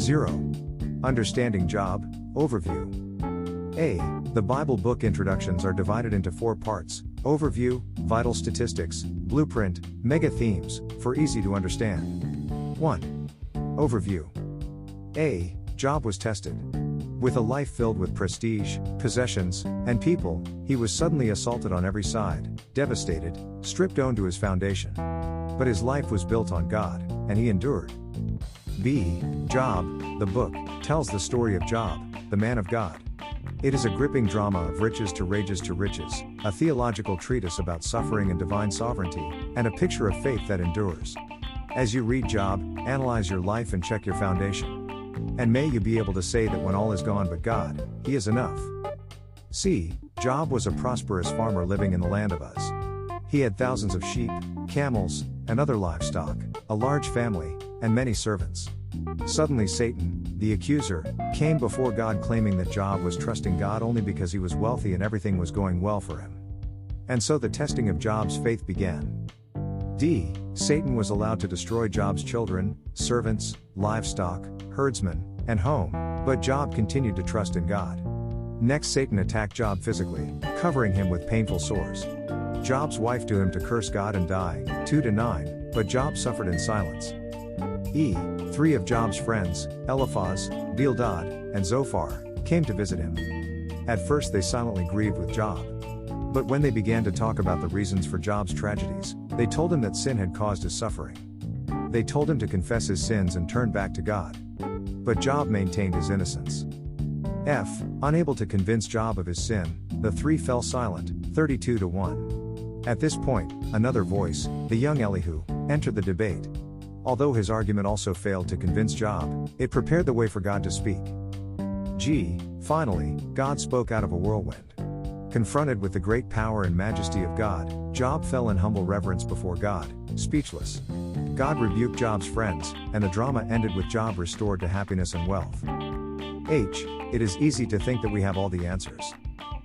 0. Understanding Job, Overview. A. The Bible book introductions are divided into 4 parts: Overview, Vital Statistics, Blueprint, Mega Themes, for easy to understand. 1. Overview. A. Job was tested. With a life filled with prestige, possessions, and people, he was suddenly assaulted on every side, devastated, stripped down to his foundation. But his life was built on God, and he endured. B. Job, the book, tells the story of Job, the man of God. It is a gripping drama of riches to riches, a theological treatise about suffering and divine sovereignty, and a picture of faith that endures. As you read Job, analyze your life and check your foundation. And may you be able to say that when all is gone but God, He is enough. C. Job was a prosperous farmer living in the land of Uz. He had thousands of sheep, camels, and other livestock, a large family, and many servants. Suddenly Satan, the accuser, came before God claiming that Job was trusting God only because he was wealthy and everything was going well for him. And so the testing of Job's faith began. D. Satan was allowed to destroy Job's children, servants, livestock, herdsmen, and home, but Job continued to trust in God. Next, Satan attacked Job physically, covering him with painful sores. Job's wife told him to curse God and die, 2-9, but Job suffered in silence. E. 3 of Job's friends, Eliphaz, Bildad, and Zophar, came to visit him. At first they silently grieved with Job. But when they began to talk about the reasons for Job's tragedies, they told him that sin had caused his suffering. They told him to confess his sins and turn back to God. But Job maintained his innocence. F. Unable to convince Job of his sin, the 3 fell silent, 32-1. At this point, another voice, the young Elihu, entered the debate. Although his argument also failed to convince Job, it prepared the way for God to speak. G. Finally, God spoke out of a whirlwind. Confronted with the great power and majesty of God, Job fell in humble reverence before God, speechless. God rebuked Job's friends, and the drama ended with Job restored to happiness and wealth. H. It is easy to think that we have all the answers.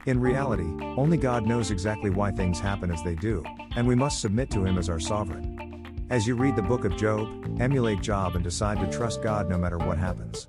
In reality, only God knows exactly why things happen as they do, and we must submit to Him as our sovereign. As you read the book of Job, emulate Job and decide to trust God no matter what happens.